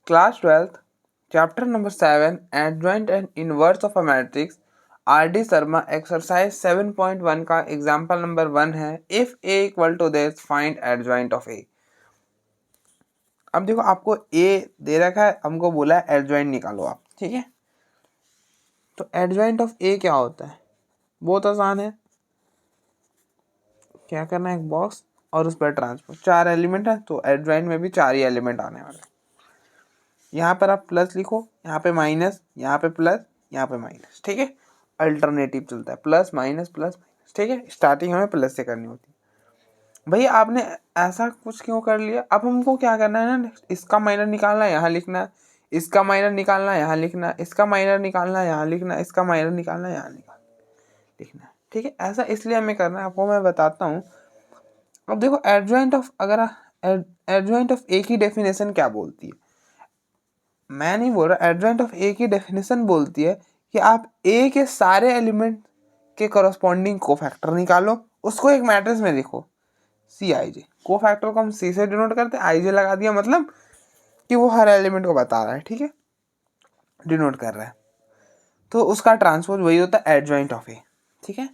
Class 12th chapter number 7 adjoint and inverse of a matrix R D. Sharma exercise 7.1 का example number 1 है। If A equal to this find adjoint of A. अब देखो आपको ए दे रखा है, हमको बोला है एडजॉइंट निकालो आप, ठीक है। तो एडजॉइंट ऑफ ए क्या होता है, बहुत आसान है। क्या करना है, एक बॉक्स और उस पर ट्रांसपोज, 4 एलिमेंट है तो एडजॉइंट में भी 4 ही एलिमेंट आने वाले हैं। यहाँ पर आप प्लस लिखो, यहाँ पे माइनस, यहाँ पे प्लस, यहाँ पे माइनस, ठीक है। अल्टरनेटिव चलता है प्लस माइनस प्लस माइनस, ठीक है। स्टार्टिंग हमें प्लस से करनी होती है। भैया आपने ऐसा कुछ क्यों कर लिया, अब हमको क्या करना है ना, इसका माइनर निकालना है, यहाँ लिखना है, इसका माइनर निकालना है, यहाँ लिखना है, इसका माइनर निकालना है, यहाँ लिखना है, इसका माइनर निकालना है, यहाँ लिखना है, ठीक है। ऐसा इसलिए हमें करना है, आपको मैं बताता हूँ। अब देखो एडजॉइंट ऑफ, अगर एडजॉइंट ऑफ ए की डेफिनेशन क्या बोलती है, मैं नहीं बोल रहा, एडजॉइंट ऑफ ए की डेफिनेशन बोलती है कि आप ए के सारे एलिमेंट के करस्पॉन्डिंग कोफैक्टर निकालो, उसको एक मैट्रिक्स में लिखो सी आई जे। कोफैक्टर को हम सी से डिनोट करते हैं, आई जे लगा दिया मतलब कि वो हर एलिमेंट को बता रहा है, ठीक है, डिनोट कर रहा है। तो उसका ट्रांसपोज वही होता है एडजॉइंट ऑफ ए, ठीक है।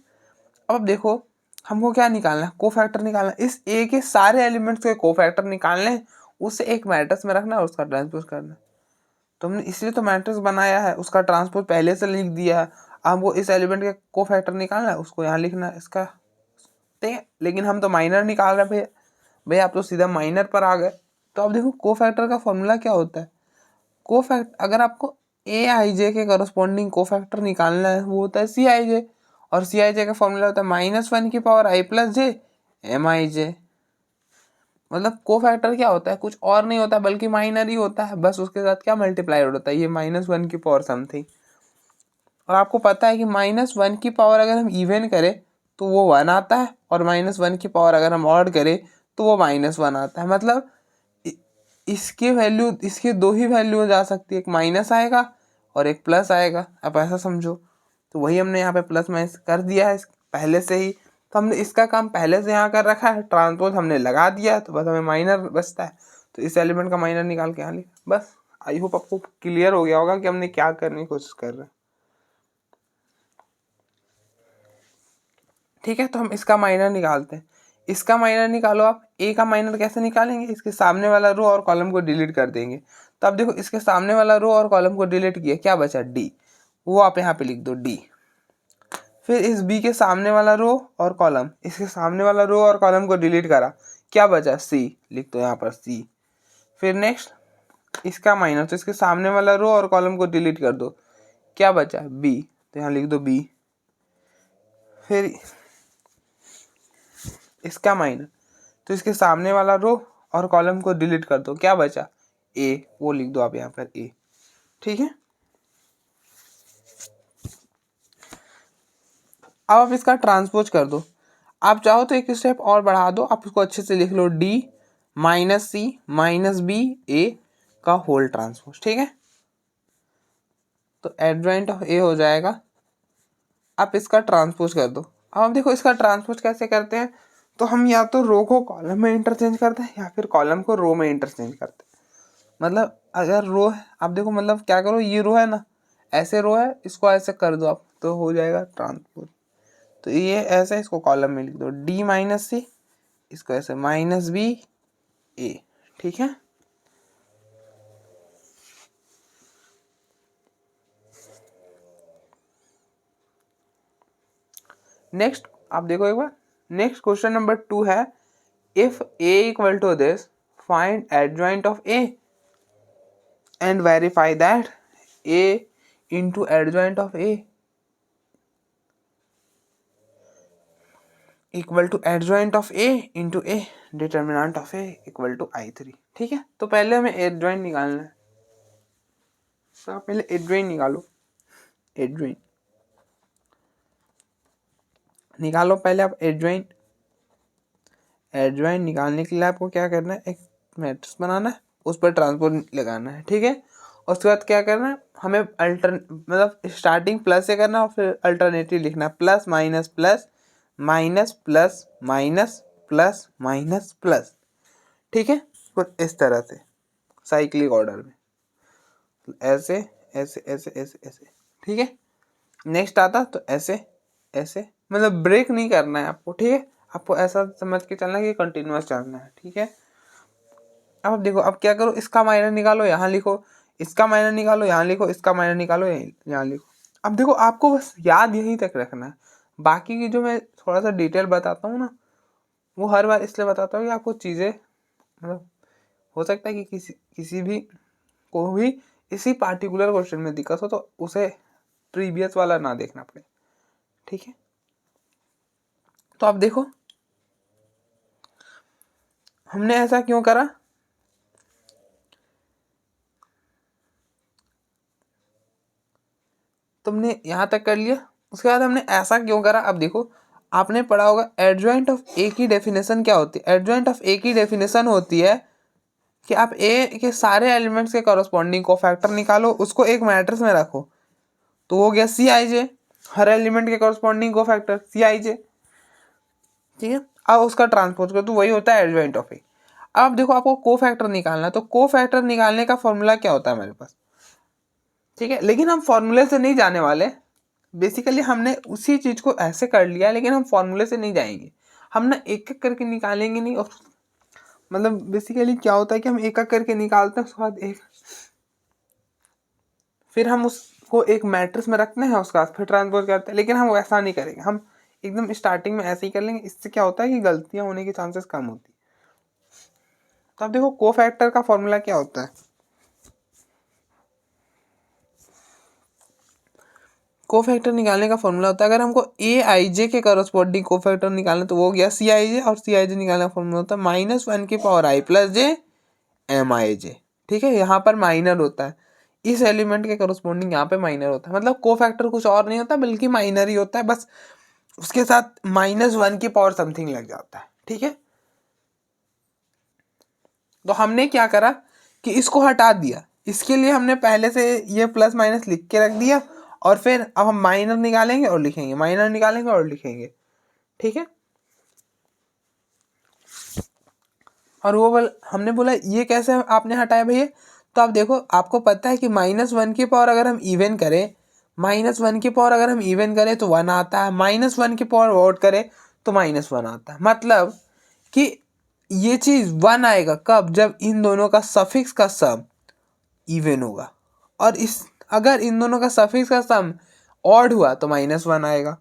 अब देखो हमको क्या निकालना है, कोफैक्टर निकालना है। इस ए के सारे एलिमेंट्स के कोफैक्टर निकालने हैं, उसे एक मैट्रिक्स में रखना है और उसका ट्रांसपोज करना है। तो हमने इसलिए तो मैट्रिक्स बनाया है, उसका ट्रांसपोज पहले से लिख दिया है। अब हमको इस एलिमेंट के कोफैक्टर निकालना है, उसको यहाँ लिखना है इसका, ठीक है। लेकिन हम तो माइनर निकाल रहे हैं भैया, भैया आप तो सीधा माइनर पर आ गए। तो अब देखो कोफैक्टर का फॉर्मूला क्या होता है, अगर आपको ए आई जे के करस्पॉन्डिंग कोफैक्टर निकालना है, वो होता है सी आई जे, और सी आई जे का फॉर्मूला होता है -1 की power I plus J M I जे। मतलब कोफैक्टर क्या होता है, कुछ और नहीं होता बल्कि माइनर ही होता है, बस उसके साथ क्या मल्टीप्लाइड होता है, ये -1 की पावर समथिंग। और आपको पता है कि -1 की पावर अगर हम इवन करें तो वो 1 आता है, और -1 की पावर अगर हम ऑड करें तो वो -1 आता है। मतलब इसकी वैल्यू, इसकी दो ही वैल्यू जा सकती है, एक माइनस आएगा और एक प्लस आएगा, आप ऐसा समझो। तो वही हमने यहाँ पे प्लस माइनस कर दिया है पहले से ही, तो हमने इसका काम पहले से यहाँ कर रखा है, ट्रांसपोज हमने लगा दिया है, तो बस हमें माइनर बचता है। तो इस एलिमेंट का माइनर निकाल के यहाँ लिखा, बस। आई होप आपको क्लियर हो गया होगा कि हमने क्या करने की कोशिश कर रहे हैं, ठीक है। तो हम इसका माइनर निकालते हैं, इसका माइनर निकालो आप। ए का माइनर कैसे निकालेंगे, इसके सामने वाला रो और कॉलम को डिलीट कर देंगे। तो अब देखो इसके सामने वाला रो और कॉलम को डिलीट किया, क्या बचा डी, वो आप यहाँ पे लिख दो डी। फिर इस बी के सामने वाला रो और कॉलम, इसके सामने वाला रो और कॉलम को डिलीट करा, क्या बचा सी, लिख दो यहाँ पर सी। फिर नेक्स्ट इसका माइनर, तो इसके सामने वाला रो और कॉलम को डिलीट कर दो, क्या बचा बी, तो यहाँ लिख दो बी। फिर इसका माइनर, तो इसके सामने वाला रो और कॉलम को डिलीट कर दो, क्या बचा ए, वो लिख दो आप यहाँ पर ए, ठीक है। अब आप इसका ट्रांसपोज कर दो, आप चाहो तो एक स्टेप और बढ़ा दो, आप इसको अच्छे से लिख लो डी -c -b a का होल ट्रांसपोज, ठीक है। तो एडजॉइंट ऑफ ए हो जाएगा, आप इसका ट्रांसपोज कर दो। अब हम देखो इसका ट्रांसपोज कैसे करते हैं, तो हम या तो रो को कॉलम में इंटरचेंज करते हैं या फिर कॉलम को रो में इंटरचेंज करते हैं। मतलब अगर रो है, आप देखो मतलब क्या करो, ये रो है ना, ऐसे रो है, इसको ऐसे कर दो आप, तो हो जाएगा ट्रांसपोज। तो ये ऐसे, इसको कॉलम में लिख दो डी -c, इसको ऐसे -b a, ठीक है। नेक्स्ट आप देखो एक बार, नेक्स्ट क्वेश्चन नंबर 2 है, if a equal to this find adjoint of a and verify that a into adjoint of a equal to adjoint of a into a determinant of a equal to I3, ठीक है। तो पहले हमें adjoint निकालना है, तो आप पहले एडजॉइंट निकालो, एडजॉइंट निकालो पहले आप एडजॉइंट। एडजॉइंट निकालने के लिए आपको क्या करना है, एक मैट्रिक्स बनाना है, उस पर ट्रांसपोज लगाना है, ठीक है। और उसके बाद क्या करना है, हमें मतलब स्टार्टिंग प्लस से करना है और फिर अल्टरनेटिव लिखना है, plus minus plus minus plus minus plus minus plus, ठीक है। कुछ इस तरह से साइक्लिक ऑर्डर में। ऐसे ऐसे ऐसे ऐसे ऐसे, ठीक है। नेक्स्ट आता तो ऐसे ऐसे, मतलब ब्रेक नहीं करना है आपको, ठीक है। आपको ऐसा समझ के चलना है कि कंटिन्यूअस चलना है, ठीक है। अब देखो, अब क्या करो, इसका माइनर निकालो, यहाँ लिखो, इसका माइनर निकालो, यहाँ लिखो, इसका माइनर निकालो, यहाँ लिखो। अब देखो, आपको बस याद यहीं तक रखना है। बाकी की जो मैं थोड़ा सा डिटेल बताता हूँ ना, वो हर बार इसलिए बताता हूँ कि आपको चीज़ें, मतलब हो सकता है कि किसी भी को भी इसी पार्टिकुलर क्वेश्चन में दिक्कत हो तो उसे प्रीवियस वाला ना देखना पड़े, ठीक है। तो अब देखो, हमने ऐसा क्यों करा, तुमने यहाँ तक कर लिया, उसके बाद हमने ऐसा क्यों करा। अब देखो, आपने पढ़ा होगा एडजॉइंट ऑफ ए की डेफिनेशन क्या होती है। एडजॉइंट ऑफ ए की डेफिनेशन होती है कि आप ए के सारे एलिमेंट्स के कॉरस्पॉन्डिंग कोफैक्टर निकालो, उसको एक मैट्रिक्स में रखो, तो हो गया सी आई जे, हर एलिमेंट के कॉरस्पॉन्डिंग कोफैक्टर सी आई जे, ठीक है। अब उसका ट्रांसपोज कर तो वही होता है एडजॉइंट ऑफ ए। अब देखो, आपको कोफैक्टर निकालना है, तो कोफैक्टर निकालने का फॉर्मूला क्या होता है हमारे पास, ठीक है। लेकिन हम फॉर्मूले से नहीं जाने वाले, बेसिकली हमने उसी चीज को ऐसे कर लिया, लेकिन हम फॉर्मूले से नहीं जाएंगे, हम ना एक एक करके निकालेंगे नहीं। और मतलब बेसिकली क्या होता है कि हम एक एक करके निकालते हैं, उसके बाद एक, फिर हम उसको एक मैट्रिक्स में रखते हैं, उसके बाद फिर ट्रांसपोज करते हैं। लेकिन हम वैसा नहीं करेंगे, हम एकदम स्टार्टिंग में ऐसे ही कर लेंगे। इससे क्या होता है कि गलतियां होने की चांसेस कम होती है। तो अब देखो, कोफैक्टर का फॉर्मूला क्या होता है। कोफैक्टर निकालने का फॉर्मूला होता है, अगर हमको ए आई जे के करस्पॉन्डिंग कोफैक्टर निकालना तो वो हो गया सी आई जे, और सी आई जे निकालने का फॉर्मूला होता है -1 की power I plus J M I जे, ठीक है। यहाँ पर माइनर होता है, इस एलिमेंट के करस्पॉन्डिंग यहाँ पे माइनर होता है, मतलब कोफैक्टर कुछ और नहीं होता बल्कि माइनर ही होता है, बस उसके साथ -1 की पावर समथिंग लग जाता है, ठीक है। तो हमने क्या करा कि इसको हटा दिया, इसके लिए हमने पहले से ये प्लस माइनस लिख के रख दिया, और फिर अब हम माइनर निकालेंगे और लिखेंगे, माइनर निकालेंगे और लिखेंगे, ठीक है। और वो हमने बोला ये कैसे आपने हटाया भैया, तो आप देखो, आपको पता है कि -1 की पावर अगर हम इवन करें, -1 की पावर अगर हम इवन करें तो 1 आता है, -1 की पावर वोट करें तो -1 आता है। मतलब कि ये चीज 1 आएगा कब, जब इन दोनों का सफिक्स का सम इवन होगा, और इस अगर इन दोनों का सफिक्स का सम ऑड हुआ तो -1 आएगा,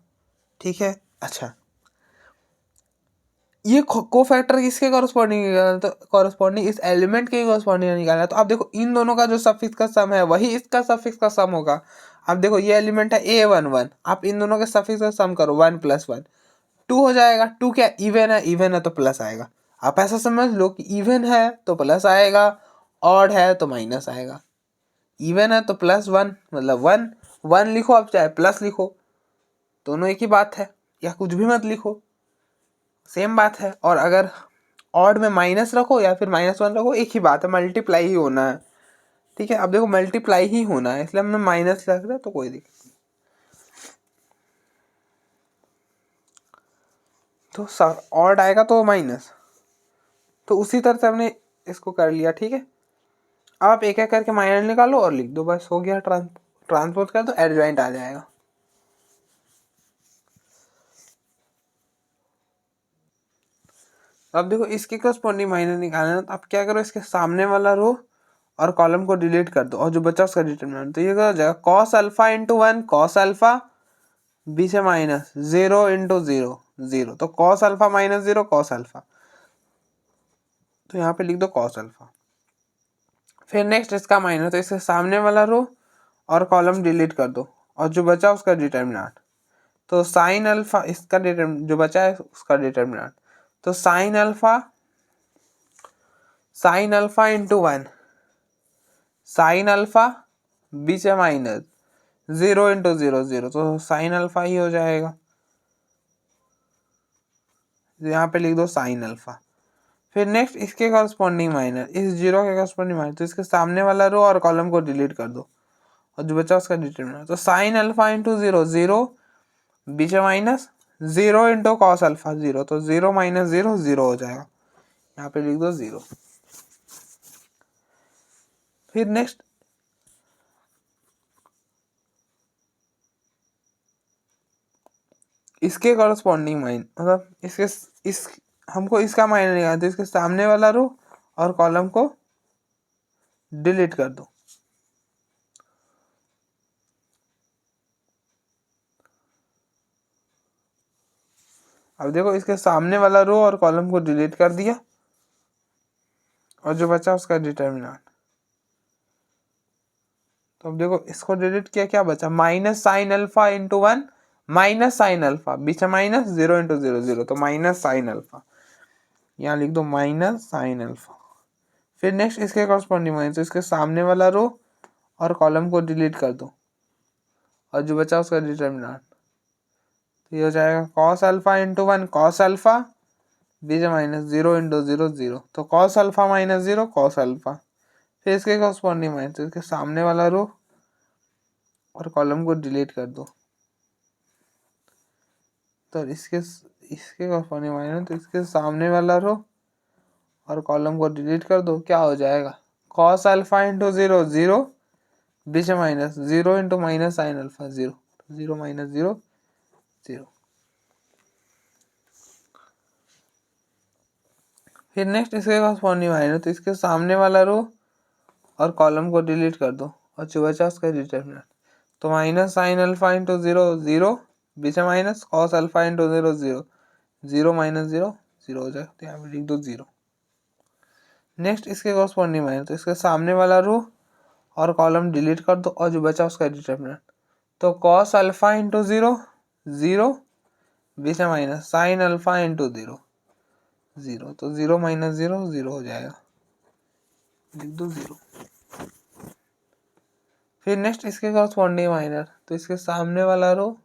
ठीक है। अच्छा, ये कोफैक्टर किसके कॉरस्पॉन्डिंग निकालना, तो कॉरस्पॉन्डिंग इस एलिमेंट के कॉरस्पॉन्डिंग निकालना। तो आप देखो, इन दोनों का जो सफिक्स का सम है वही इसका सफिक्स का सम होगा। अब देखो, ये एलिमेंट है A11, आप इन दोनों के सफिक्स का सम करो, 1 + 1 2 हो जाएगा। 2 क्या, इवन है, इवन है तो प्लस आएगा। आप ऐसा समझ लो कि इवन है तो प्लस आएगा, ऑड है तो माइनस आएगा। इवन है तो +1 मतलब 1, 1 लिखो आप चाहे प्लस लिखो, दोनों एक ही बात है, या कुछ भी मत लिखो, सेम बात है। और अगर ऑड में माइनस रखो या फिर -1 रखो, एक ही बात है, मल्टीप्लाई ही होना है, ठीक है। अब देखो, मल्टीप्लाई ही होना है, इसलिए हमने माइनस रख दिया, तो कोई दिक्कत नहीं। तो ऑड आएगा तो माइनस, तो उसी तरह से हमने इसको कर लिया, ठीक है। आप एक एक करके माइनस निकालो और लिख दो, बस हो गया। ट्रांसपोज कर दो, एडजॉइंट आ जाएगा। अब देखो, इसके करस्पॉन्डिंग माइनस निकालना है, तो आप क्या करो, इसके सामने वाला रो और कॉलम को डिलीट कर दो, और जो बचा उसका डिटरमिनेंट, तो ये क्या हो जाएगा, cos alpha into 1 cos alpha, बीच में माइनस 0 इंटू 0 0, तो cos अल्फा -0 cos अल्फा, तो यहाँ पे लिख दो cos अल्फा। फिर नेक्स्ट इसका माइनस, तो इसके सामने वाला रो और कॉलम डिलीट कर दो, और जो बचा उसका डिटरमिनेंट, तो साइन अल्फा, इसका जो बचा है उसका डिटरमिनेंट, तो sine alpha into 1 sine alpha, बीच में माइनस 0 इंटू 0 0, तो साइन अल्फा ही हो जाएगा, यहाँ पे लिख दो साइन अल्फा। फिर नेक्स्ट इसके कॉरस्पॉन्डिंग माइनस, इस 0 के कॉरस्पॉन्डिंग माइनस, तो इसके सामने वाला रो और कॉलम को डिलीट कर दो, और जो बचा उसका डिटरमिनेंट, तो साइन अल्फा इंटू 0 0, बीच में माइनस 0 इंटू कॉस अल्फा 0, तो 0 - 0 0 हो जाएगा, यहाँ पे लिख दो 0। फिर नेक्स्ट इसके कॉरस्पॉन्डिंग माइन मतलब इसके इस हमको इसका माइनस निकालना, तो इसके सामने वाला रो और कॉलम को डिलीट कर दो। अब देखो इसके सामने वाला रो और कॉलम को डिलीट कर दिया और जो बचा उसका डिटर्मिनेंट। तो अब देखो इसको डिलीट किया, क्या बचा, minus sine alpha into 1 minus sine alpha, बीच में माइनस, 0 इंटू 0 0, तो माइनस साइन अल्फा, यहाँ लिख दो माइनस साइन अल्फा। फिर नेक्स्ट इसके कॉरस्पॉन्डिंग माइनस, तो इसके सामने वाला रो और कॉलम को डिलीट कर दो और जो बचा उसका डिटर्मिनेंट। तो ये हो जाएगा cos alpha into 1 cos alpha, बीच में माइनस, 0 इंटू 0 0, तो cos alpha minus 0 cos alpha. फिर इसके कॉरस्पॉन्डिंग माइनस, तो इसके सामने वाला रो और कॉलम को डिलीट कर दो, तो इसके कॉरस्पॉन्डिंग माइनस, तो इसके सामने वाला रो और कॉलम को डिलीट कर दो, क्या हो जाएगा, कॉस अल्फा इंटू 0 0, बीच में minus, 0 into minus sine alpha 0, 0 minus 0 0। फिर नेक्स्ट इसके कॉरस्पॉन्डिंग माइनस, तो इसके सामने वाला रो और कॉलम को डिलीट कर दो और जो बचा उसका डिटर्मिनेंट, तो माइनस साइन अल्फा इंटू 0 0, बीच में minus, cos alpha into 0 0, 0 minus 0 0 हो जाएगा, तो यहाँ पे लिख दो 0। नेक्स्ट इसके कॉरस्पॉन्डिंग माइनस, तो इसके सामने वाला रो और कॉलम डिलीट कर दो और जो बचा उसका डिटर्मिनेंट, तो कॉस अल्फा इंटू 0 0, बीच में माइनस, साइन अल्फा इंटू 0 0, तो 0 माइनस 0 0 हो जाएगा, लिख दो 0। फिर नेक्स्ट इसके कॉरस्पॉन्डिंग माइनस, तो इसके सामने वाला रो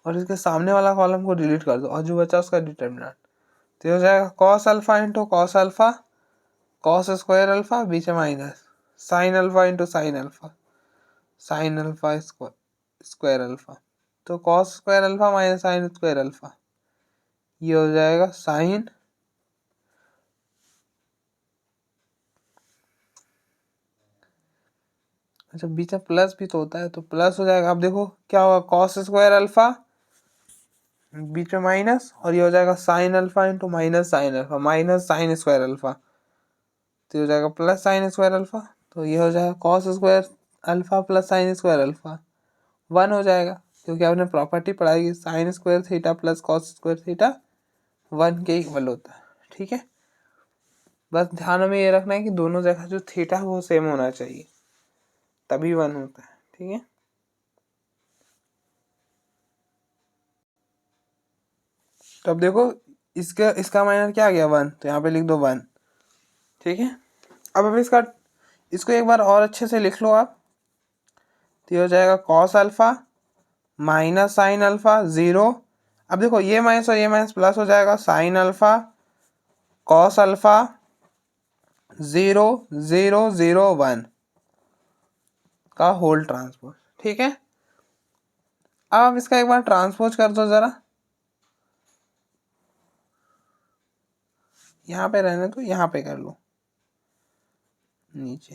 और इसके सामने वाला कॉलम को डिलीट कर दो और जो बचा उसका डिटर्मिनेंट, तो हो जाएगा cos alpha into cos alpha, cos square alpha, बीच में minus, sine alpha into sine alpha, sine alpha square alpha, तो cos square alpha minus sine square alpha, ये हो जाएगा साइन, अच्छा बीच में प्लस भी तो होता है, तो प्लस हो जाएगा। अब देखो क्या होगा, कॉस स्क्वायर अल्फा, बीच में माइनस, और ये हो जाएगा sign alpha into minus sine alpha, minus sine square alpha, तो ये हो जाएगा प्लस साइन स्क्वायर अल्फा, तो ये हो जाएगा cos square alpha plus sine square alpha 1 हो जाएगा, क्योंकि आपने प्रॉपर्टी पढ़ाई कि sign square theta plus cos square theta 1 के इक्वल होता है। ठीक है, बस ध्यान में ये रखना है कि दोनों जगह जो थीटा है वो सेम होना चाहिए, तभी 1 होता है। ठीक है, तो अब देखो इसका माइनस क्या आ गया 1, तो यहाँ पे लिख दो 1। ठीक है, अब इसको एक बार और अच्छे से लिख लो आप, तो ये हो जाएगा cos alpha minus sine alpha 0, अब देखो ये माइनस और ये माइनस प्लस हो जाएगा, साइन अल्फा कॉस अल्फा 0 0 0 1 का होल ट्रांसपोज। ठीक है, अब आप इसका एक बार ट्रांसपोज कर दो जरा, यहाँ पे रहने तो यहाँ पे कर लो नीचे,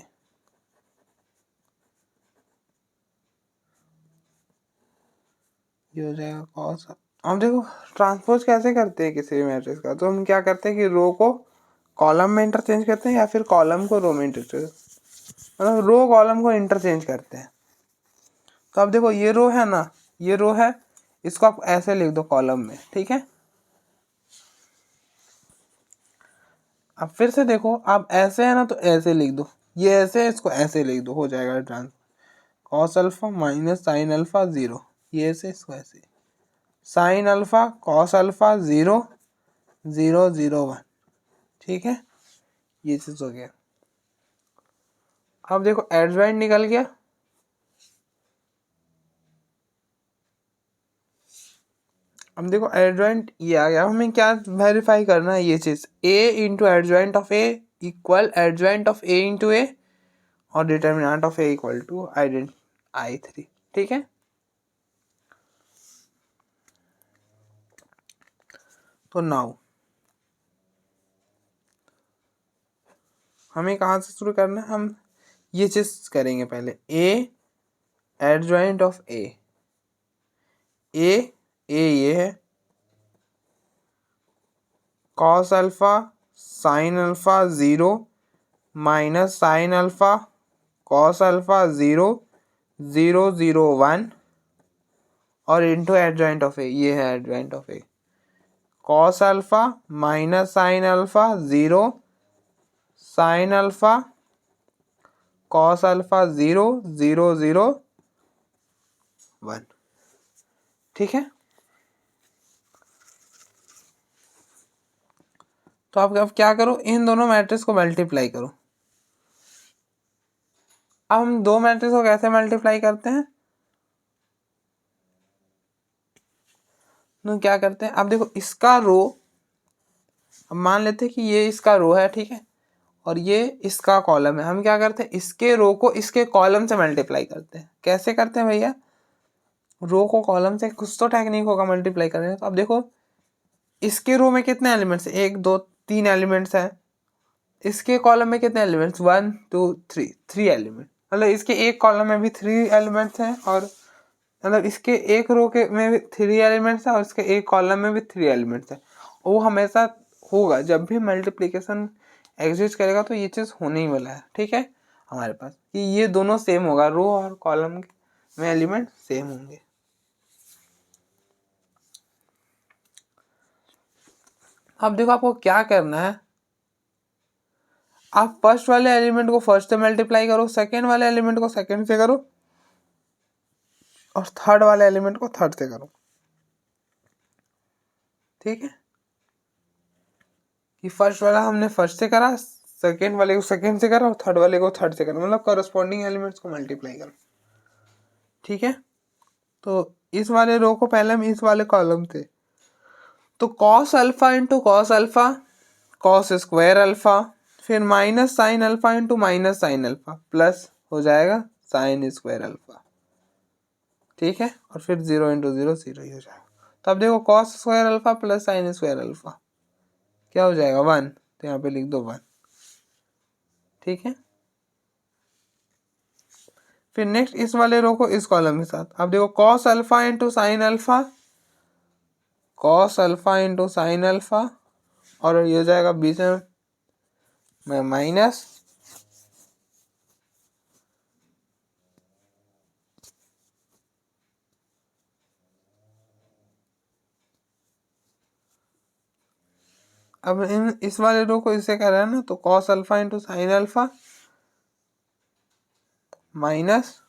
ये हो जाएगा कॉस। अब देखो ट्रांसपोज कैसे करते हैं किसी भी मैट्रिक्स का, तो हम क्या करते हैं कि रो को कॉलम में इंटरचेंज करते हैं या फिर कॉलम को रो में इंटरचेंज, मतलब रो कॉलम को इंटरचेंज करते हैं। तो अब देखो ये रो है ना, ये रो है, इसको आप ऐसे लिख दो कॉलम में। ठीक है, अब फिर से देखो आप ऐसे है ना, तो ऐसे लिख दो, ये ऐसे है, इसको ऐसे लिख दो, हो जाएगा trans cos alpha minus sine alpha 0, ये ऐसे, इसको ऐसे, साइन अल्फा कॉस अल्फा 0 0 0 1। ठीक है, ये चीज हो गया। अब देखो एडजॉइंट निकल गया, अब देखो एडजॉइंट ये आ गया, हमें क्या वेरीफाई करना है, ये चीज a into adjoint of a equal adjoint of a into a और determinant of a equal to I3। ठीक है, तो नाउ हमें कहाँ से शुरू करना है, हम ये चीज करेंगे पहले। ए एडजॉइंट ऑफ ए ये है cos alpha sine alpha 0 minus sine alpha cos alpha 0 0 0 1 और इंटू एडजॉइंट ऑफ ए, ये है adjoint of A cos alpha minus sine alpha 0 sine alpha cos alpha 0 0 0 1। ठीक है, तो आप अब क्या करो, इन दोनों मैट्रिक्स को मल्टीप्लाई करो। अब हम दो मैट्रिक्स को कैसे मल्टीप्लाई करते हैं, तो क्या करते हैं, अब देखो इसका रो, अब मान लेते हैं कि ये इसका रो है, ठीक है, और ये इसका कॉलम है। हम क्या करते हैं, इसके रो को इसके कॉलम से मल्टीप्लाई करते हैं। कैसे करते हैं भैया, रो को कॉलम से, कुछ तो टेक्निक होगा मल्टीप्लाई करने का। तो अब देखो इसके रो में कितने एलिमेंट्स हैं, 1 2 3 एलिमेंट्स हैं। इसके कॉलम में कितने एलिमेंट्स, 1 2 3, 3 एलिमेंट, मतलब इसके एक कॉलम में भी 3 एलिमेंट्स हैं, और मतलब इसके एक रो के में भी 3 एलिमेंट्स हैं, और इसके एक कॉलम में भी 3 एलिमेंट्स हैं। वो हमेशा होगा, जब भी मल्टीप्लिकेशन एग्जिस्ट करेगा तो ये चीज़ होने ही वाला है। ठीक है, हमारे पास कि ये दोनों सेम होगा, रो और कॉलम में एलिमेंट सेम होंगे। अब देखो आपको क्या करना है, आप फर्स्ट वाले एलिमेंट को फर्स्ट से मल्टीप्लाई करो, सेकेंड वाले एलिमेंट को सेकेंड से करो, और थर्ड वाले एलिमेंट को थर्ड से करो। ठीक है, कि फर्स्ट वाला हमने फर्स्ट से करा, सेकेंड वाले को सेकेंड से करा, और थर्ड वाले को थर्ड से करा, मतलब करस्पॉन्डिंग एलिमेंट्स को मल्टीप्लाई करो। ठीक है, तो इस वाले रो को पहले हम इस वाले कॉलम से, तो cos alpha into cos alpha cos square alpha, फिर minus sine alpha into minus sine alpha, plus हो जाएगा साइन स्क्वायर अल्फा। ठीक है, और फिर 0 इंटू 0 0 ही हो जाएगा। तो अब देखो cos square alpha plus sine square alpha क्या हो जाएगा, 1, तो यहाँ पे लिख दो 1। ठीक है, फिर नेक्स्ट इस वाले रो को इस कॉलम के साथ, अब देखो cos alpha into sine alpha cos alpha into sine alpha, और ये हो जाएगा बीच में माइनस अब इस वाले रो को इससे कर रहा है ना, तो cos alpha into sine alpha minus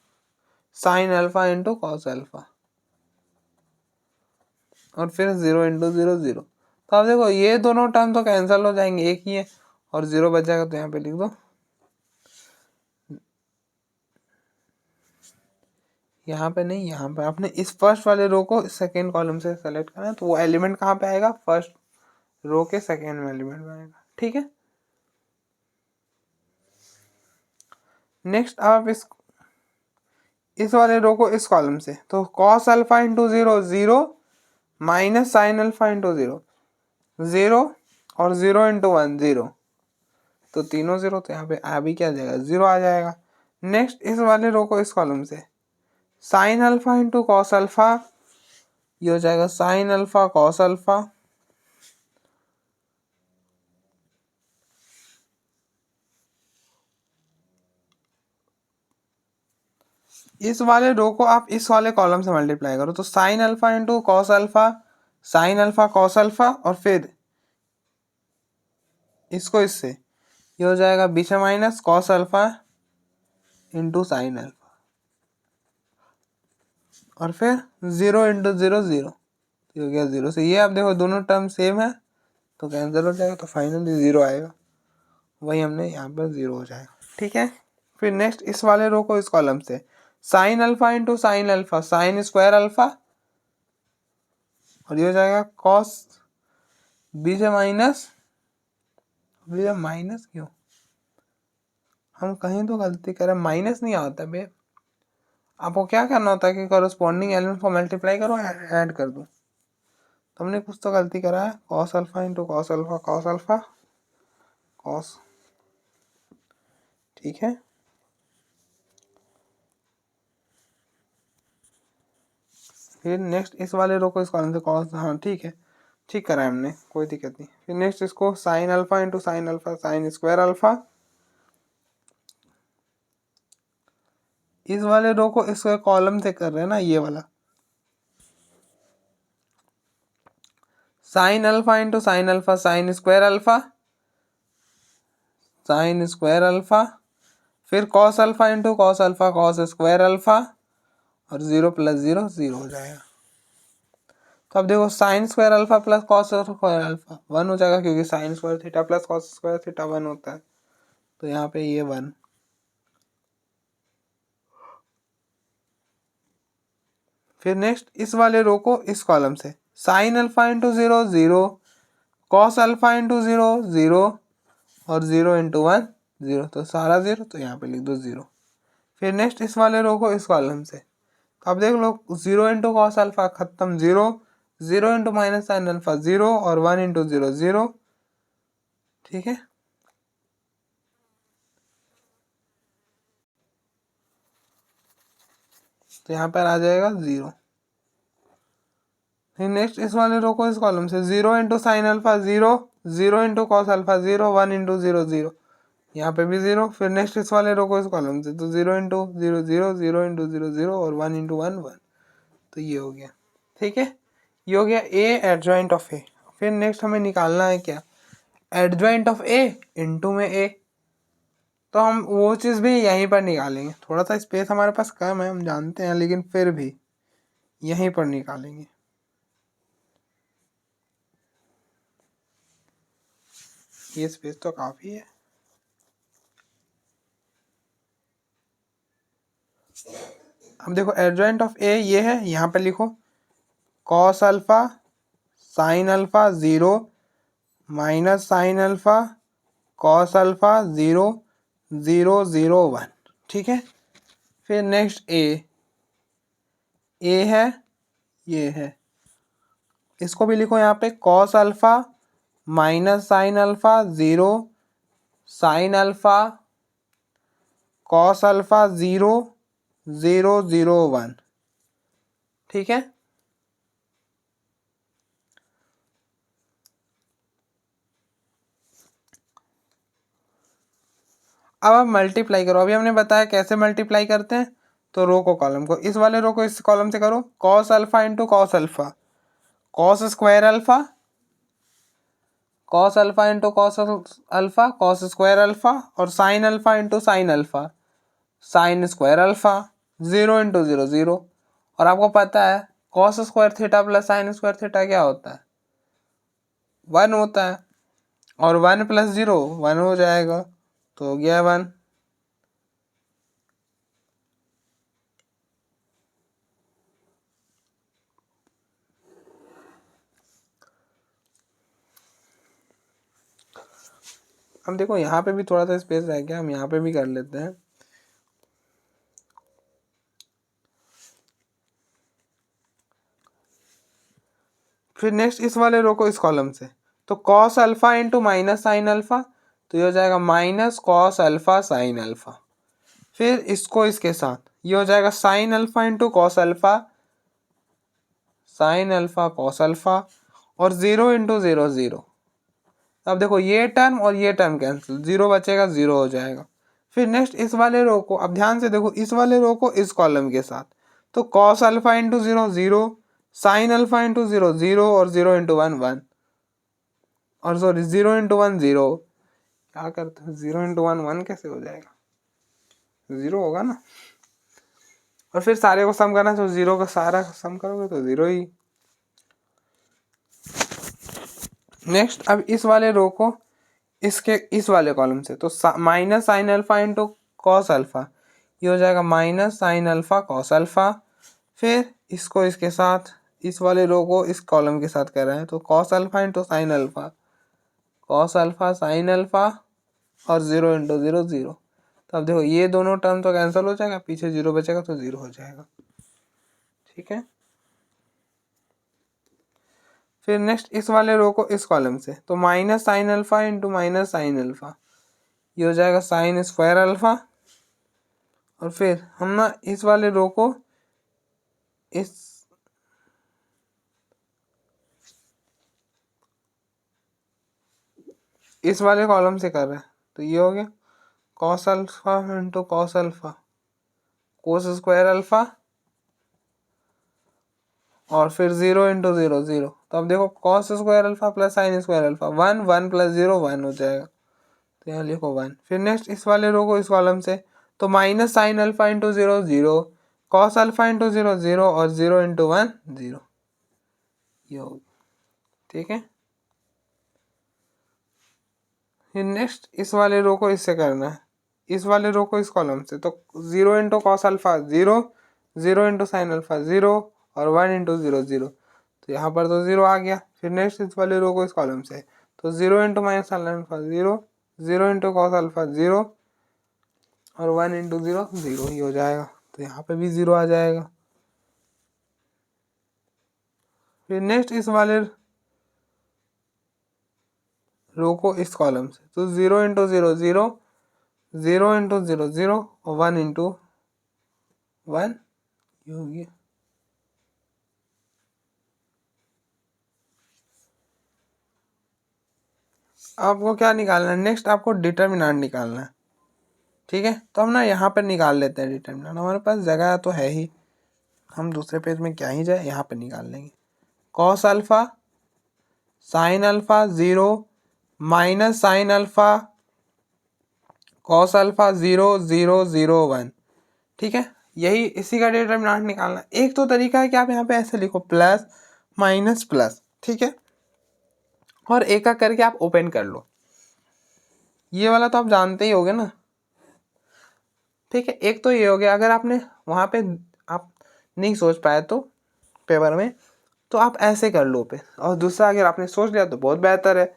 sine alpha into cos alpha, और फिर 0 इंटू 0 0। तो अब देखो ये दोनों टर्म तो कैंसिल हो जाएंगे, एक ही है, और 0 बच जाएगा, तो यहाँ पे लिख दो, यहाँ पे नहीं, यहाँ पे आपने इस फर्स्ट वाले रो को सेकेंड कॉलम से सेलेक्ट करना है, तो वो एलिमेंट कहाँ पे आएगा, फर्स्ट रो के सेकेंड में एलिमेंट में आएगा। ठीक है, नेक्स्ट आप इस वाले रो को इस कॉलम से, तो cos alpha into 0 0 minus sine alpha into 0 0 और 0 इंटू 1 0, तो तीनों 0, तो यहाँ पे आ भी क्या जाएगा, 0 आ जाएगा। नेक्स्ट इस वाले रो को इस कॉलम से, sign alpha into cos alpha, ये हो जाएगा साइन अल्फा कॉस अल्फा, इस वाले रो को आप इस वाले कॉलम से मल्टीप्लाई करो, तो sine alpha into cos alpha sine alpha cos alpha, और फिर इसको इससे, ये हो जाएगा बीच में minus cos alpha into sine alpha, और फिर 0 इंटू 0 0, हो गया 0 से। ये आप देखो दोनों टर्म सेम है, तो कैंसिल हो जाएगा, तो फाइनली 0 आएगा, वही हमने यहाँ पर 0 हो जाएगा। ठीक है, फिर नेक्स्ट इस वाले रो को इस कॉलम से, sign alpha into sine alpha sine square alpha, और ये हो जाएगा कॉस, बीच में माइनस, भैया माइनस क्यों, हम कहीं तो गलती करें, माइनस नहीं आता बे, आपको क्या करना होता है कि करस्पॉन्डिंग एलिमेंट को मल्टीप्लाई करो, ऐड कर दो, तो हमने कुछ तो गलती करा है, cos alpha into cos alpha cos, ठीक है, फिर नेक्स्ट इस वाले रो को इस कॉलम से कॉस, हाँ ठीक है, ठीक करा है हमने, कोई दिक्कत नहीं। फिर नेक्स्ट इसको sign alpha into sine alpha sine square alpha, इस वाले रो को इस कॉलम से कर रहे हैं ना, ये वाला sine alpha into sine alpha sine square alpha sine square alpha, फिर cos alpha into cos alpha cos square alpha, और 0 प्लस 0 0 हो जाएगा। तो अब देखो sign square alpha plus cos square alpha 1 हो जाएगा, क्योंकि sign square theta plus cos square theta 1 होता है, तो यहाँ पे ये 1। फिर नेक्स्ट इस वाले रो को इस कॉलम से sign alpha into 0 0, cos alpha into 0 0, और 0 इंटू 1 0, तो सारा 0, तो यहाँ पे लिख दो 0। फिर नेक्स्ट इस वाले रो को इस कॉलम से, अब देख लो 0 इंटू कॉस अल्फा खत्म 0, 0 इंटू माइनस साइन अल्फा 0, और 1 इंटू 0 0, ठीक है। तो यहाँ पर आ जाएगा 0। फिर नेक्स्ट इस वाले रो को इस कॉलम से 0 into sine alpha 0, 0 into cos alpha 0, 1 into 0 0, यहाँ पे भी 0। फिर नेक्स्ट इस वाले रो को इस कॉलम से, तो 0 इंटू 0 0, 0 इंटू 0 0, और 1 इंटू 1 1, तो ये हो गया, ठीक है। ये हो गया ए एडजॉइंट ऑफ ए। फिर नेक्स्ट हमें निकालना है क्या, एडजॉइंट ऑफ ए इंटू में ए, तो हम वो चीज़ भी यहीं पर निकालेंगे। थोड़ा सा स्पेस हमारे पास कम है, हम जानते हैं, लेकिन फिर भी यहीं पर निकालेंगे। ये स्पेस तो काफ़ी है। अब देखो एडजॉइंट ऑफ ए ये है, यहाँ पे लिखो cos alpha sine alpha 0 minus sine alpha cos alpha 0 0 0 1, ठीक है। फिर नेक्स्ट ए है, ये है, इसको भी लिखो यहाँ पे cos alpha minus sine alpha 0 sine alpha cos alpha 0 0 0 1, ठीक है। अब आप मल्टीप्लाई करो, अभी हमने बताया कैसे मल्टीप्लाई करते हैं, तो रो को कॉलम को, इस वाले रो को इस कॉलम से करो, cos alpha into cos alpha cos square alpha, cos alpha into cos alpha cos square alpha, और sine alpha into sine alpha sine square alpha, 0 into 0 0। और आपको पता है cos square theta plus sine square theta क्या होता है, 1 होता है, और 1 प्लस 0 1 हो जाएगा, तो हो गया 1। अब देखो यहाँ पे भी थोड़ा सा स्पेस रह गया, हम यहाँ पे भी कर लेते हैं। फिर नेक्स्ट इस वाले रो को इस कॉलम से, तो cos alpha into minus sine alpha, तो ये हो जाएगा minus cos alpha sine alpha. फिर इसको इसके साथ, ये हो जाएगा sign alpha into cos alpha sine alpha cos alpha, और 0 इंटू 0 0। अब देखो ये टर्म और ये टर्म कैंसिल, 0 बचेगा 0 हो जाएगा। फिर नेक्स्ट इस वाले रो को, अब ध्यान से देखो इस वाले रो को इस कॉलम के साथ, तो cos alpha into 0 0, sign alpha into 0 0, और 0 इंटू 1 1, और सॉरी 0 इंटू 1 0। क्या करते हैं, 0 इंटू 1 1 कैसे हो जाएगा, 0 होगा ना। और फिर सारे को सम करना, तो 0 का सारा सम करोगे तो 0 ही। नेक्स्ट अब इस वाले रो को इसके इस वाले कॉलम से, तो minus sine alpha into cos alpha, ये हो जाएगा minus sine alpha cos alpha. फिर इसको इसके साथ, इस वाले रो को इस कॉलम के साथ कर रहे हैं, तो cos alpha into sine alpha cos alpha sine alpha, और 0 इंटू 0 0। तो अब देखो ये दोनों टर्म तो कैंसिल हो जाएगा, पीछे 0 बचेगा, तो 0 हो जाएगा, ठीक है। फिर नेक्स्ट इस वाले रो को इस कॉलम से, तो minus sine alpha into minus sine alpha, ये हो जाएगा साइन स्क्वायर अल्फा। और फिर हम ना इस वाले रो को इस इस वाले कॉलम से कर रहे हैं, तो ये हो गया cos alpha into cos alpha cos square alpha और फिर 0 इंटू 0 0। तो अब देखो cos square alpha plus sine square alpha 1 1 plus 0 1 हो जाएगा, तो यहाँ लिखो 1। फिर नेक्स्ट इस वाले रो को इस कॉलम से, तो minus sine alpha into 0 0, cos alpha into 0 0 और 0 इंटू 1 0, ये होगी। ठीक है, फिर नेक्स्ट इस वाले रो को इससे करना है, इस वाले रो को इस कॉलम से, तो 0 into cos alpha 0 0 into sine alpha 0 और 1 इंटू 0 0, तो यहाँ पर तो 0 आ गया। फिर नेक्स्ट इस वाले रो को इस कॉलम से, तो 0 into minus sine alpha 0 0 into cos alpha 0 और 1 इंटू 0 0 ही हो जाएगा, तो यहाँ पे भी 0 आ जाएगा। फिर नेक्स्ट इस वाले रो को इस कॉलम से, तो 0 इंटू 0 0 0 इंटू 0 0 और 1 इंटू 1 ये हो गया। आपको क्या निकालना है, नेक्स्ट आपको डिटर्मिनेंट निकालना है। ठीक है, तो हम ना यहाँ पर निकाल लेते हैं डिटर्मिनेंट, हमारे पास जगह तो है ही, हम दूसरे पेज में क्या ही जाए, यहाँ पे निकाल लेंगे। Cos alpha sine alpha 0 minus sine alpha cos alpha 0 0 0 1। ठीक है, यही इसी का डिटर्मिनेंट निकालना। एक तो तरीका है कि आप यहाँ पे ऐसे लिखो प्लस माइनस प्लस, ठीक है, और एक एक करके आप ओपन कर लो, ये वाला तो आप जानते ही होगे ना। ठीक है, एक तो ये हो गया, अगर आपने वहाँ पे आप नहीं सोच पाए तो पेपर में, तो आप ऐसे कर लो पे, और दूसरा अगर आपने सोच लिया तो बहुत बेहतर है।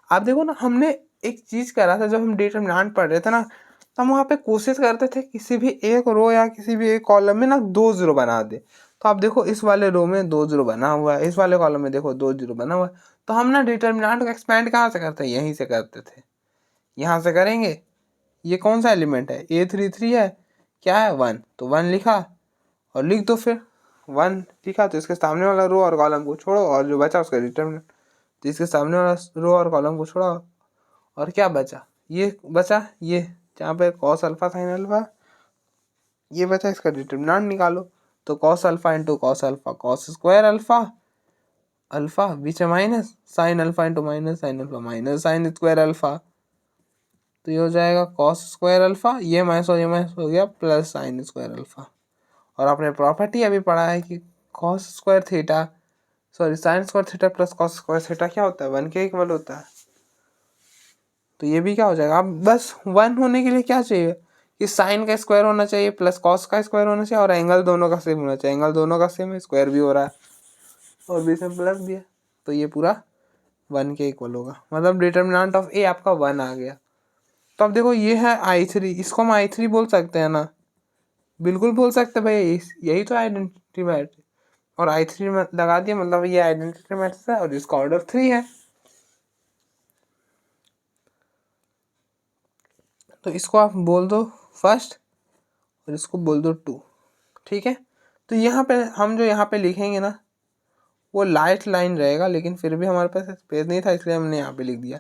आप देखो ना, हमने एक चीज़ करा था जब हम डिटर्मिनेंट पढ़ रहे थे ना, तो हम वहाँ पे कोशिश करते थे किसी भी एक रो या किसी भी एक कॉलम में ना 2 0 बना दे। तो आप देखो इस वाले रो में 2 0 बना हुआ है, इस वाले कॉलम में देखो 2 0 बना हुआ है, तो हम ना डिटर्मिनेंट को एक्सपेंड कहाँ से करते हैं, यहीं से करते थे, यहाँ से करेंगे। ये कौन सा एलिमेंट है, A33 है, क्या है 1, तो 1 लिखा और लिख दो, फिर 1 लिखा तो इसके सामने वाला रो और कॉलम को छोड़ो और जो बचा उसका डिटर्मिनेंट, तो इसके सामने वाला रो और कॉलम को छोड़ा और क्या बचा, ये बचा, ये जहाँ पे कॉस अल्फा साइन अल्फा ये बचा, इसका डिटर्मिनेंट निकालो। तो cos alpha into cos alpha cos square alpha alpha बीच में minus sine alpha into minus sine alpha minus sine square alpha, तो ये हो जाएगा कॉस स्क्वायर अल्फा, ये माइनस हो गया प्लस साइन स्क्वायर अल्फा। और आपने प्रॉपर्टी अभी पढ़ा है कि cos square theta sorry sine square theta plus cos square theta क्या होता है, 1 के इक्वल होता है। तो ये भी क्या हो जाएगा, अब बस 1 होने के लिए क्या चाहिए कि साइन का स्क्वायर होना चाहिए प्लस कॉस का स्क्वायर होना चाहिए और एंगल दोनों का सेम होना चाहिए, एंगल दोनों का सेम है, स्क्वायर भी हो रहा है और बीच में प्लस भी है, तो ये पूरा 1 के इक्वल होगा, मतलब डिटर्मिनेंट ऑफ ए आपका 1 आ गया। तो अब देखो ये है I3, इसको हम I3 बोल सकते हैं ना, बिल्कुल बोल सकते हैं भाई, यही तो आइडेंटिटी मैट्रिक्स, और I3 में लगा दिया, मतलब ये आइडेंटिटी मैट्रिक्स है और इसका ऑर्डर 3 है, तो इसको आप बोल दो फर्स्ट और इसको बोल दो 2। ठीक है, तो यहाँ पे हम जो यहाँ पे लिखेंगे ना वो लाइट लाइन रहेगा, लेकिन फिर भी हमारे पास स्पेस नहीं था इसलिए हमने यहाँ पे लिख दिया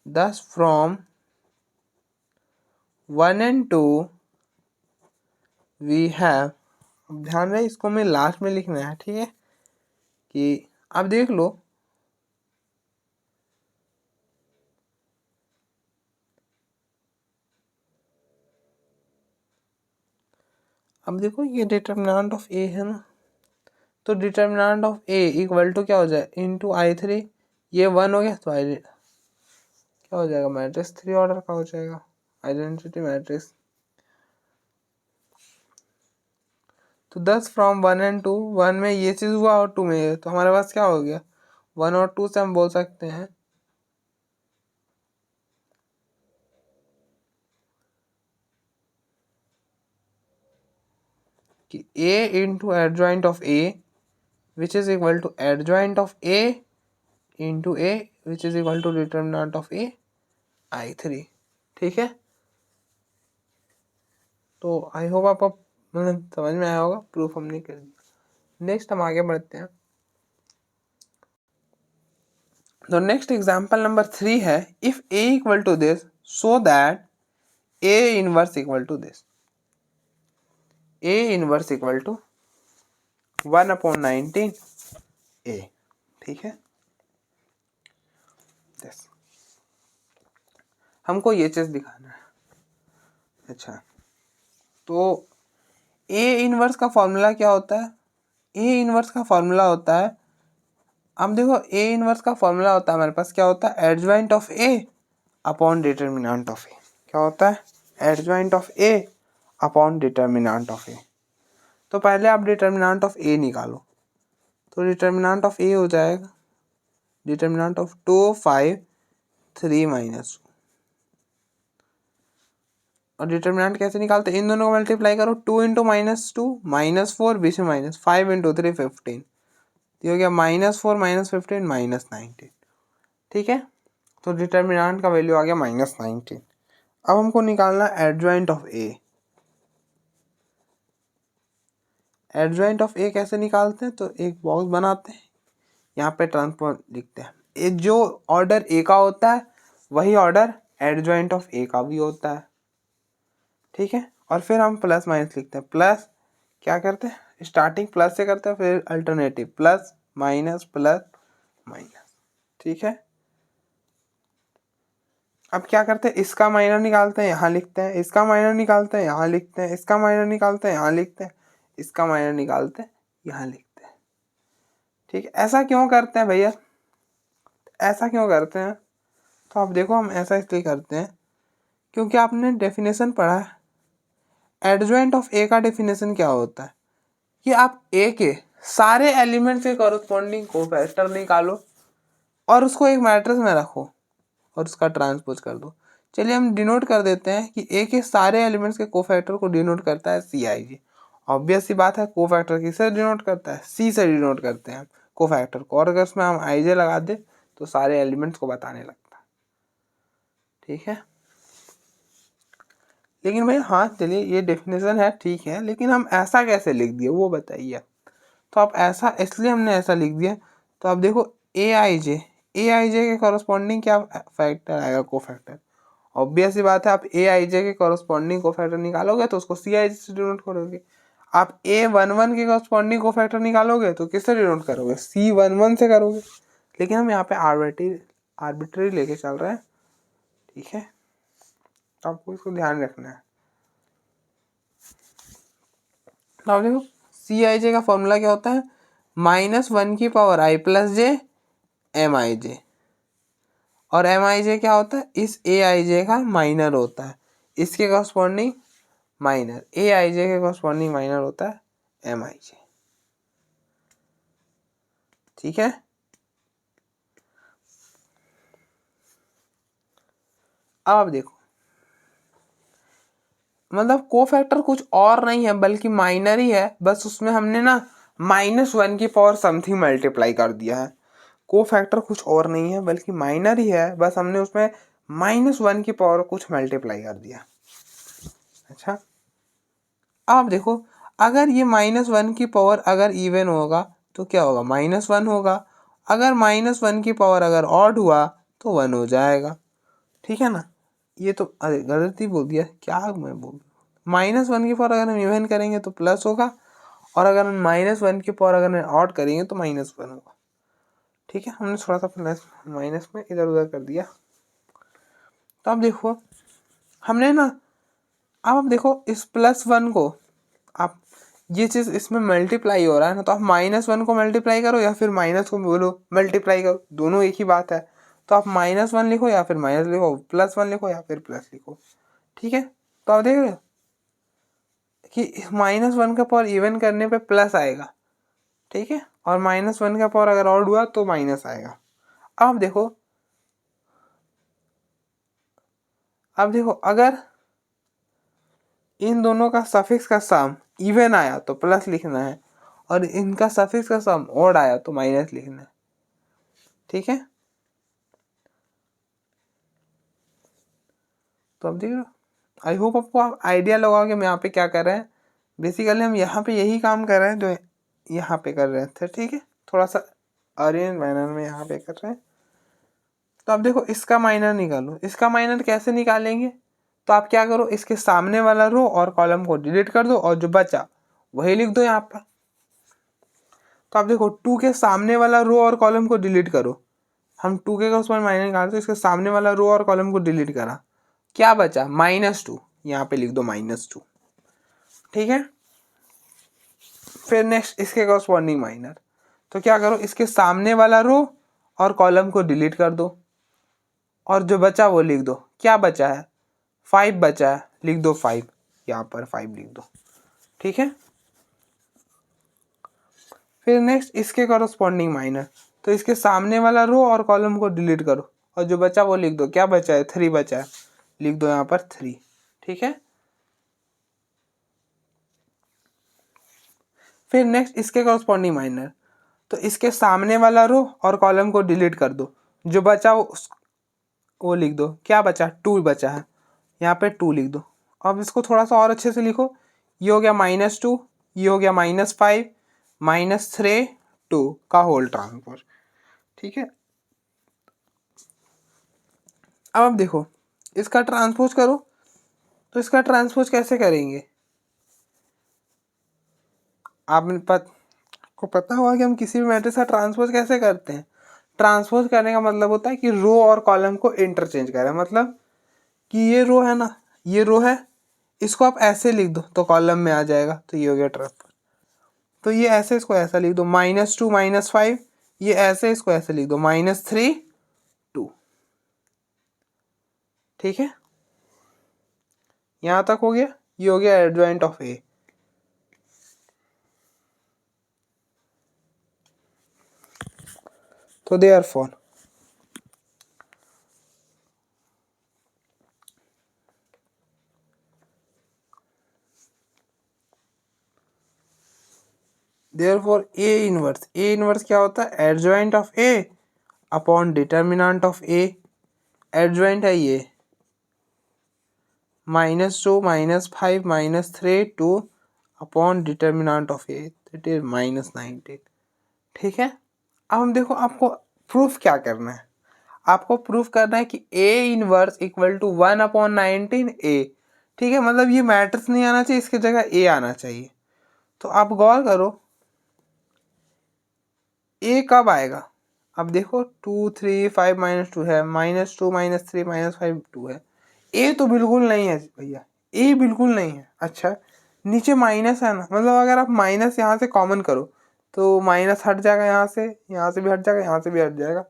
10 फ्रॉम 1 and 2 वी हैव। अब ध्यान रहे इसको मैं लास्ट में लिखना है, ठीक है, कि आप देख लो अब देखो ये डिटर्मिनेंट ऑफ ए है ना, तो determinant of A equal to क्या हो जाए इंटू I3, ये 1 हो गया तो आई क्या हो जाएगा मैट्रिक्स 3 ऑर्डर का हो जाएगा, आइडेंटिटी मैट्रिक्स। तो 10 फ्रॉम 1 and 2, 1 में ये चीज़ हुआ और 2 में ये, तो हमारे पास क्या हो गया 1 और 2 से हम बोल सकते हैं कि A into adjoint of A which is equal to adjoint of A into A which is equal to determinant of A I3। ठीक है, तो आई होप आपको मतलब समझ में आया होगा, प्रूफ हमने कर दिया। नेक्स्ट हम आगे बढ़ते हैं। तो नेक्स्ट एग्जाम्पल नंबर 3 है, if A equal to this so that A inverse equal to this, A inverse equal to 1/19 A, ठीक है। yes. हमको ये चीज दिखाना है। अच्छा, तो ए इनवर्स का फॉर्मूला क्या होता है? ए इनवर्स का फॉर्मूला होता है, अब देखो ए इनवर्स का फॉर्मूला होता है हमारे पास, क्या होता है? Adjoint of A upon determinant of A. क्या होता है? Adjoint of A upon determinant of A. तो पहले आप डिटर्मिनेंट ऑफ ए निकालो, तो डिटर्मिनेंट ऑफ ए हो जाएगा डिटर्मिनेंट ऑफ 2 5 3 -2। और डिटर्मिनेंट कैसे निकालते हैं? इन दोनों को मल्टीप्लाई करो, 2 इंटू -2 -4, बीच में माइनस, 5 इंटू 3 15, ये हो गया -4 -15 -19, ठीक है। तो डिटर्मिनेंट का वैल्यू आ गया -19। अब हमको निकालना adjoint of A. Adjoint of A कैसे निकालते हैं? तो एक बॉक्स बनाते हैं, यहाँ पे ट्रांसपोज लिखते हैं। ये जो ऑर्डर ए का होता है वही ऑर्डर एडजॉइंट ऑफ ए का भी होता है, ठीक है। और फिर हम प्लस माइनस लिखते हैं। प्लस क्या करते हैं? स्टार्टिंग प्लस से करते हैं, फिर alternative plus minus plus minus, ठीक है। अब क्या करते हैं? इसका माइनर निकालते हैं, यहाँ लिखते हैं, इसका माइनर निकालते हैं, यहाँ लिखते हैं, इसका माइनर निकालते हैं, यहाँ लिखते हैं, इसका माइनर निकालते हैं, यहाँ लिखते हैं, ठीक है। ऐसा क्यों करते हैं भैया? ऐसा क्यों करते हैं? तो आप देखो, हम ऐसा इसलिए करते हैं क्योंकि आपने डेफिनेशन पढ़ा है। एडजॉइंट ऑफ ए का डेफिनेशन क्या होता है कि आप ए के सारे एलिमेंट के कॉरस्पॉन्डिंग कोफैक्टर निकालो और उसको एक मैट्रिक्स में रखो और उसका ट्रांसपोज कर दो। चलिए हम डिनोट कर देते हैं कि ए के सारे एलिमेंट्स के कोफैक्टर को डिनोट करता है सी आई जी। ऑब्वियस सी बात है, कोफैक्टर किससे डिनोट करता है? सी से डिनोट करते हैं कोफैक्टर को, और अगर उसमें हम आई जे लगा दे तो सारे एलिमेंट्स को बताने लगता है, ठीक है। लेकिन भाई हाँ चलिए ये डेफिनेशन है, ठीक है, लेकिन हम ऐसा कैसे लिख दिए वो बताइए। तो आप ऐसा इसलिए हमने ऐसा लिख दिया, तो आप देखो ए आई जे के कॉरस्पॉन्डिंग क्या फैक्टर आएगा? कोफैक्टर। ऑब्वियस सी बात है, आप ए आई जे के कॉरस्पॉन्डिंग कोफैक्टर निकालोगे तो उसको सी आई जे से डिनोट करोगे। आप A11 के कॉरस्पॉन्डिंग कोफैक्टर निकालोगे तो किससे डिनोट करोगे? C11 से करोगे। लेकिन हम यहाँ पे आर्बिट्री लेके चल रहे हैं, ठीक है, तो आपको इसको ध्यान रखना है। तो आप देखो सी आई जे का फॉर्मूला क्या होता है? -1 की power i plus J M I J, और एम आई जे क्या होता है? इस ए आई जे का माइनर होता है, इसके कॉरस्पॉन्डिंग माइनर, ए आई जे के कॉरस्पॉन्डिंग माइनर होता है एम आई जे, ठीक है। अब आप देखो, मतलब कोफैक्टर कुछ और नहीं है बल्कि माइनर ही है, बस उसमें हमने ना -1 की पावर समथिंग मल्टीप्लाई कर दिया है। कोफैक्टर कुछ और नहीं है बल्कि माइनर ही है, बस हमने उसमें -1 की पावर कुछ मल्टीप्लाई कर दिया। अच्छा, आप देखो, अगर ये -1 की पावर अगर इवन होगा तो क्या होगा? -1 होगा। अगर -1 की पावर अगर ऑड हुआ तो 1 हो जाएगा, ठीक है ना। ये तो अरे गलती बोल दिया, क्या मैं बोल, -1 की पावर अगर हम इवन करेंगे तो प्लस होगा, और अगर हम -1 की पावर अगर ऑड करेंगे तो -1 होगा, ठीक है। हमने थोड़ा सा प्लस माइनस में इधर उधर कर दिया। तो अब देखो हमने ना, अब आप देखो इस +1 को, आप ये चीज़ इसमें मल्टीप्लाई हो रहा है ना, तो आप -1 को मल्टीप्लाई करो या फिर माइनस को बोलो मल्टीप्लाई करो, दोनों एक ही बात है। तो आप -1 लिखो या फिर माइनस लिखो, +1 लिखो या फिर प्लस लिखो, ठीक है। तो आप देख रहे हो कि -1 का पावर इवन करने पे प्लस आएगा, ठीक है, और -1 का पावर अगर ऑड हुआ तो माइनस आएगा। अब देखो अगर इन दोनों का सफिक्स का सम इवन आया तो प्लस लिखना है, और इनका सफिक्स का सम ऑड आया तो माइनस लिखना है, ठीक है। तो अब देखो, आई होप आपको आइडिया लगा कि मैं यहाँ पे क्या कर रहे हैं। बेसिकली हम यहाँ पे यही काम कर रहे हैं जो यहाँ पे कर रहे थे, ठीक है। थोड़ा सा अरेंज मैनर में यहाँ पे कर रहे हैं, तो अब देखो इसका माइनर निकालो। इसका माइनर कैसे निकालेंगे, तो आप क्या करो, इसके सामने वाला रो और कॉलम को डिलीट कर दो और जो बचा वही लिख दो यहाँ पर। तो आप देखो 2 के सामने वाला रो और कॉलम को डिलीट करो। हम 2 के उस पर माइनस निकालते, इसके सामने वाला रो और कॉलम को डिलीट करा, क्या बचा -2, यहाँ पे लिख दो -2। ठीक है, फिर नेक्स्ट इसके कॉरस्पॉन्डिंग माइनर। तो क्या करो, इसके सामने वाला रो और कॉलम को डिलीट कर दो और जो बचा वो लिख दो। क्या बचा है, 5 बचा है, लिख दो 5, यहाँ पर 5 लिख दो। ठीक है, फिर नेक्स्ट इसके कॉरस्पॉन्डिंग माइनर। तो इसके सामने वाला रो और कॉलम को डिलीट करो और जो बचा वो लिख दो। क्या बचा है, 3 बचा है, लिख दो यहाँ पर 3। ठीक है, फिर नेक्स्ट इसके कॉरस्पॉन्डिंग माइनर। तो इसके सामने वाला रो और कॉलम को डिलीट कर दो, जो बचा वो लिख दो। क्या बचा, 2 बचा है, यहाँ पे 2 लिख दो। अब इसको थोड़ा सा और अच्छे से लिखो। ये हो गया -2, ये हो गया -5 -3 2 का होल ट्रांसपोज। ठीक है, अब देखो इसका ट्रांसपोज करो। तो इसका ट्रांसपोज कैसे करेंगे, आपको पता होगा कि हम किसी भी मैट्रिक्स का ट्रांसपोज कैसे करते हैं। ट्रांसपोज करने का मतलब होता है कि रो और कॉलम को इंटरचेंज करें। मतलब कि ये रो है ना, ये रो है, इसको आप ऐसे लिख दो तो कॉलम में आ जाएगा, तो ये हो गया ट्रांसपोज। तो ये ऐसे, इसको ऐसा लिख दो -2 -5, ये ऐसे, इसको ऐसे लिख दो -3 2। ठीक है, यहां तक हो गया। ये हो गया एडजॉइंट ऑफ ए। तो देयरफॉर ए इनवर्स क्या होता है, adjoint of A upon determinant of A. Adjoint है ये -2 -5 -3 2 upon determinant of A, that is -19। ठीक है, अब हम देखो आपको प्रूफ क्या करना है। आपको प्रूफ करना है कि ए इनवर्स इक्वल टू 1/19 ए। ठीक है, मतलब ये मैट्रिक्स नहीं आना चाहिए, इसकी जगह ए आना चाहिए। तो आप गौर करो ए कब आएगा। अब देखो 2 3 5 -2 है, -2 -3 -5 2 है। ए तो बिल्कुल नहीं है भैया, ए बिल्कुल नहीं है। अच्छा, नीचे माइनस है ना, मतलब अगर आप माइनस यहाँ से कॉमन करो तो माइनस हट जाएगा, यहाँ से भी हट जाएगा, यहाँ से भी हट जाएगा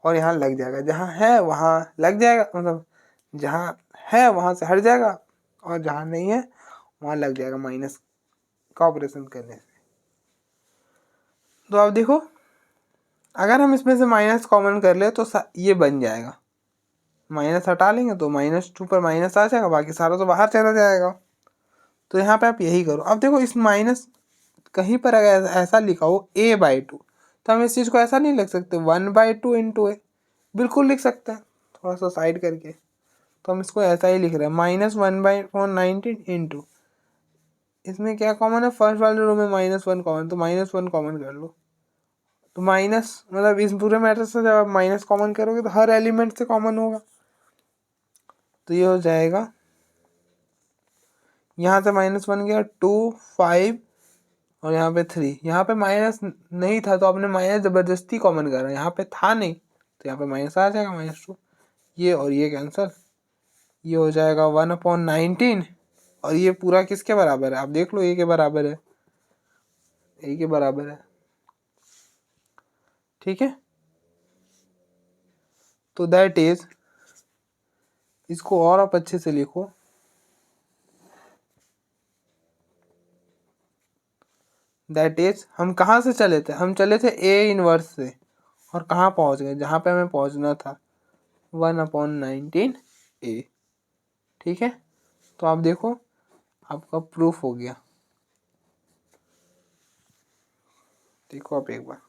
और यहाँ लग जाएगा। जहाँ है वहाँ लग जाएगा, मतलब जहाँ है वहाँ से हट जाएगा और जहाँ नहीं है वहाँ लग जाएगा माइनस का ऑपरेशन करने से। तो आप देखो अगर हम इसमें से माइनस कॉमन कर ले तो ये बन जाएगा, माइनस हटा लेंगे तो -2 पर माइनस आ जाएगा, बाकी सारा तो बाहर चला जाएगा। तो यहाँ पे आप यही करो। अब देखो इस माइनस कहीं पर अगर ऐसा लिखा हो a/2, तो हम इस चीज़ को ऐसा नहीं लिख सकते 1/2 इंटू ए, बिल्कुल लिख सकते हैं थोड़ा सा साइड करके। तो हम इसको ऐसा ही लिख रहे हैं -1/19 इंटू, इसमें क्या कॉमन है, फर्स्ट वाले रो में -1 कॉमन, तो -1 कॉमन कर लो। तो माइनस मतलब इस पूरे मैट्रिक्स से जब आप माइनस कॉमन करोगे तो हर एलिमेंट से कॉमन होगा। तो ये हो जाएगा, यहाँ से -1 गया 2 5 और यहाँ पे 3। यहाँ पे माइनस नहीं था तो आपने माइनस ज़बरदस्ती कॉमन करा, यहाँ पे था नहीं तो यहाँ पे माइनस आ जाएगा -2। ये और ये कैंसिल, ये हो जाएगा 1/19 और ये पूरा किसके बराबर है, आप देख लो ए के बराबर है, ए के बराबर है। ठीक है, तो दैट इज, इसको और आप अच्छे से लिखो, दैट इज हम कहाँ से चले थे, हम चले थे ए इनवर्स से और कहाँ पहुँच गए, जहाँ पे हमें पहुँचना था 1/19 ए। ठीक है, तो आप देखो आपका प्रूफ हो गया। देखो आप एक बार